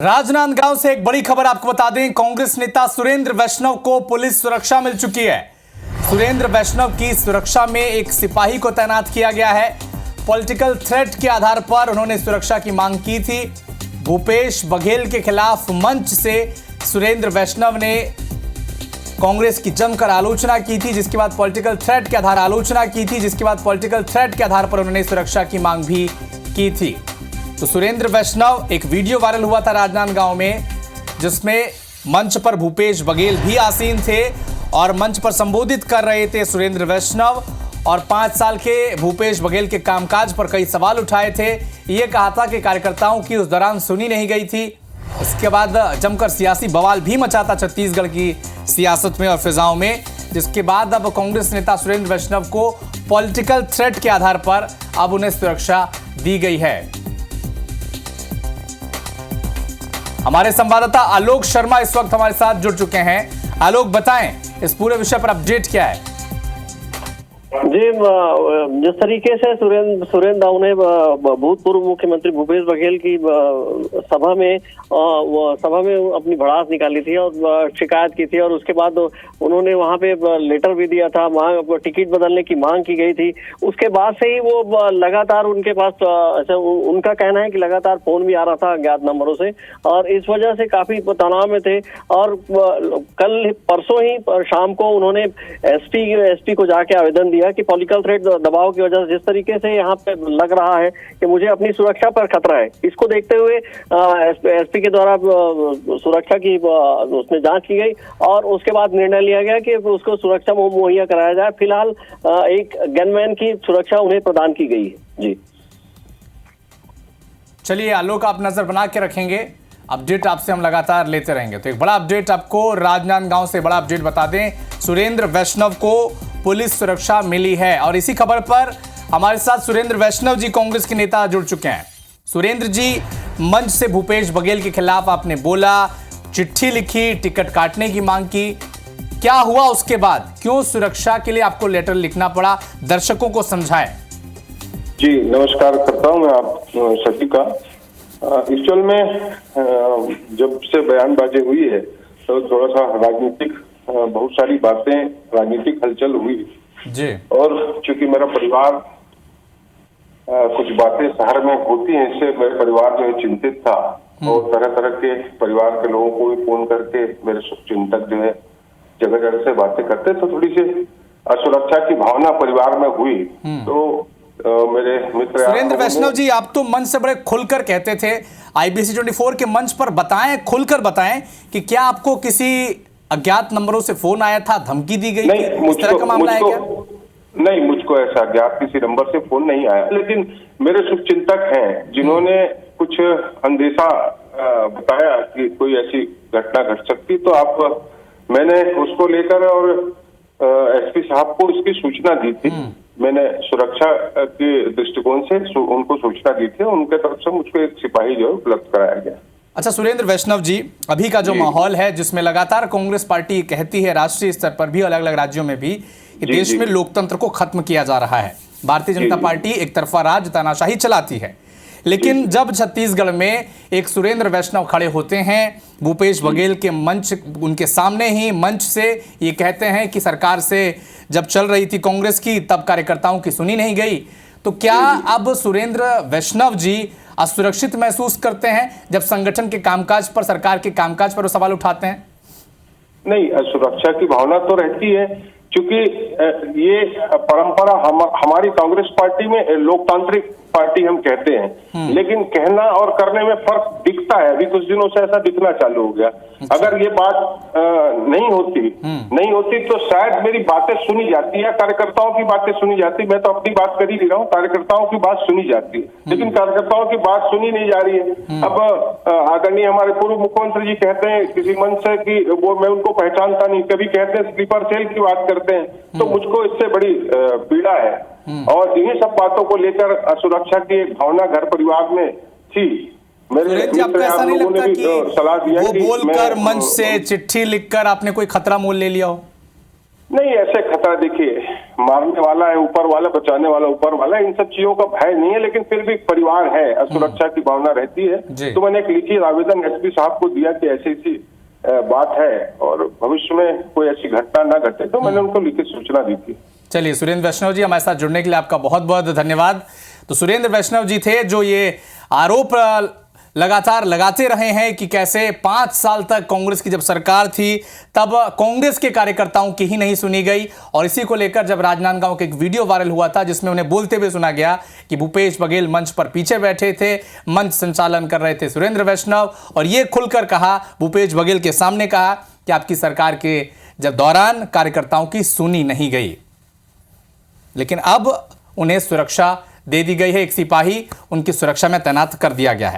राजनांदगांव से एक बड़ी खबर आपको बता दें। कांग्रेस नेता सुरेंद्र वैष्णव को पुलिस सुरक्षा मिल चुकी है। सुरेंद्र वैष्णव की सुरक्षा में एक सिपाही को तैनात किया गया है। पॉलिटिकल थ्रेट के आधार पर उन्होंने सुरक्षा की मांग की थी। भूपेश बघेल के खिलाफ मंच से सुरेंद्र वैष्णव ने कांग्रेस की जमकर आलोचना की थी, जिसके बाद पॉलिटिकल थ्रेट के आधार पर उन्होंने सुरक्षा की मांग भी की थी। तो सुरेंद्र वैष्णव, एक वीडियो वायरल हुआ था राजनांदगांव में, जिसमें मंच पर भूपेश बघेल भी आसीन थे और मंच पर संबोधित कर रहे थे सुरेंद्र वैष्णव, और 5 साल के भूपेश बघेल के कामकाज पर कई सवाल उठाए थे। ये कहा था कि कार्यकर्ताओं की उस दौरान सुनी नहीं गई थी। इसके बाद जमकर सियासी बवाल भी मचा था छत्तीसगढ़ की सियासत में और फिजाओं में, जिसके बाद अब कांग्रेस नेता सुरेंद्र वैष्णव को पॉलिटिकल थ्रेट के आधार पर अब उन्हें सुरक्षा दी गई है। हमारे संवाददाता आलोक शर्मा इस वक्त हमारे साथ जुड़ चुके हैं। आलोक, बताएं इस पूरे विषय पर अपडेट क्या है? जी, जिस तरीके से सुरेंद्र दाऊ ने भूतपूर्व मुख्यमंत्री भूपेश बघेल की सभा में अपनी भड़ास निकाली थी और शिकायत की थी, और उसके बाद उन्होंने वहां पे लेटर भी दिया था, टिकट बदलने की मांग की गई थी। उसके बाद से ही वो लगातार उनके पास उनका कहना है कि लगातार फोन भी आ रहा था अज्ञात नंबरों से, और इस वजह से काफी तनाव में थे। और कल परसों ही शाम को उन्होंने एसपी को जाके आवेदन दिया कि पॉलिटिकल थ्रेट दबाव की वजह से जिस तरीके से यहाँ पे लग रहा है कि मुझे अपनी सुरक्षा पर खतरा है, इसको देखते हुए एसपी के द्वारा सुरक्षा की उसमें जांच की गई और उसके बाद निर्णय लिया गया कि उसको सुरक्षा मुहैया कराया जाए। फिलहाल एक गनमैन की सुरक्षा उन्हें प्रदान की गई है। जी चलिए आलोक, आप नजर बना के रखेंगे, अपडेट आपसे हम लगातार लेते रहेंगे। तो एक बड़ा अपडेट आपको राजनांदगांव से बड़ा अपडेट बता दें, सुरेंद्र वैष्णव को पुलिस सुरक्षा मिली है। और इसी खबर पर हमारे साथ सुरेंद्र वैष्णव जी, कांग्रेस के नेता, जुड़ चुके हैं। सुरेंद्र जी, मंच से भूपेश बघेल के खिलाफ आपने बोला, चिट्ठी लिखी, टिकट काटने की मांग की, क्या हुआ उसके बाद? क्यों सुरक्षा के लिए आपको लेटर लिखना पड़ा? दर्शकों को समझाएं। जी नमस्कार करता हूं मैं आप सभी का। एक्चुअल में जब से बयानबाजी हुई है तो थोड़ा सा राजनीतिक बहुत सारी बातें, राजनीतिक हलचल हुई जी। और चूंकि मेरा परिवार कुछ बातें शहर में होती हैं, इससे मेरा परिवार जो है चिंतित था और तरह तरह के परिवार के लोगों को भी फोन करके मेरे शुभचिंतक जो है जगह जगह से बातें करते, तो थोड़ी सी असुरक्षा की भावना परिवार में हुई। तो मेरे मित्र सुरेंद्र वैष्णव जी, आप तो मंच से बड़े खुलकर कहते थे, IBC 24 के मंच पर बताएं, खुलकर बताएं कि क्या आपको किसी अज्ञात नंबरों से फोन आया था, धमकी दी गई थी, इस तरह का मामला है क्या? नहीं, मुझको ऐसा अज्ञात किसी नंबर से फोन नहीं आया, लेकिन मेरे शुभचिंतक हैं जिन्होंने कुछ अंदेशा बताया कि कोई ऐसी घटना घट सकती, तो मैंने उसको लेकर और एसपी साहब को इसकी सूचना दी थी। मैंने सुरक्षा के दृष्टिकोण से उनको सूचना दी थी, उनके तरफ से मुझको एक सिपाही जो है उपलब्ध कराया गया। अच्छा सुरेंद्र वैष्णव जी, अभी का जो माहौल है जिसमें लगातार कांग्रेस पार्टी कहती है, राष्ट्रीय स्तर पर भी, अलग अलग राज्यों में भी, कि देश में लोकतंत्र को खत्म किया जा रहा है। भारतीय जनता पार्टी एक तरफा राज, तानाशाही चलाती है, लेकिन जब छत्तीसगढ़ में एक सुरेंद्र वैष्णव खड़े होते हैं, भूपेश बघेल के मंच, उनके सामने ही मंच से ये कहते हैं कि सरकार से जब चल रही थी कांग्रेस की, तब कार्यकर्ताओं की सुनी नहीं गई, तो क्या अब सुरेंद्र वैष्णव जी असुरक्षित महसूस करते हैं जब संगठन के कामकाज पर, सरकार के कामकाज पर वो सवाल उठाते हैं? नहीं, सुरक्षा की भावना तो रहती है, क्योंकि ये परंपरा हमारी कांग्रेस पार्टी में लोकतांत्रिक पार्टी हम कहते हैं, लेकिन कहना और करने में फर्क दिखता है। अभी कुछ दिनों से ऐसा दिखना चालू हो गया। अगर ये बात नहीं होती तो शायद मेरी बातें सुनी जाती है, कार्यकर्ताओं की बातें सुनी जाती। मैं तो अपनी बात कर ही नहीं रहा हूँ, कार्यकर्ताओं की बात सुनी जाती है, लेकिन कार्यकर्ताओं की बात सुनी नहीं जा रही है। अब आदरणीय हमारे पूर्व मुख्यमंत्री जी कहते हैं किसी मंच से कि वो, मैं उनको पहचानता नहीं, कभी कहते हैं स्लीपर सेल की बात करते हैं, तो मुझको इससे बड़ी पीड़ा है। और इन्हीं सब बातों को लेकर असुरक्षा की एक भावना घर परिवार में थी। मेरे आपको ऐसा नहीं लगता कि सलाह दिया वो बोलकर मंच से चिट्ठी लिखकर आपने कोई खतरा मोल ले लिया हो? नहीं, ऐसे खतरा देखिए, मारने वाला है ऊपर वाला, बचाने वाला ऊपर वाला, इन सब चीजों का भय नहीं है, लेकिन फिर भी परिवार है, असुरक्षा की भावना रहती है। तो मैंने एक लिखित आवेदन एसपी साहब को दिया कि ऐसी ऐसी बात है और भविष्य में कोई ऐसी घटना ना घटे, तो मैंने उनको लिखित सूचना दी थी। चलिए, सुरेंद्र वैष्णव जी, हमारे साथ जुड़ने के लिए आपका बहुत बहुत धन्यवाद। तो सुरेंद्र वैष्णव जी थे जो ये आरोप लगातार लगाते रहे हैं कि कैसे 5 साल तक कांग्रेस की जब सरकार थी तब कांग्रेस के कार्यकर्ताओं की ही नहीं सुनी गई, और इसी को लेकर जब राजनांदगांव का एक वीडियो वायरल हुआ था जिसमें उन्हें बोलते हुए सुना गया कि भूपेश बघेल मंच पर पीछे बैठे थे, मंच संचालन कर रहे थे सुरेंद्र वैष्णव, और ये खुलकर कहा, भूपेश बघेल के सामने कहा कि आपकी सरकार के जब दौरान कार्यकर्ताओं की सुनी नहीं गई। लेकिन अब उन्हें सुरक्षा दे दी गई है, एक सिपाही उनकी सुरक्षा में तैनात कर दिया गया है।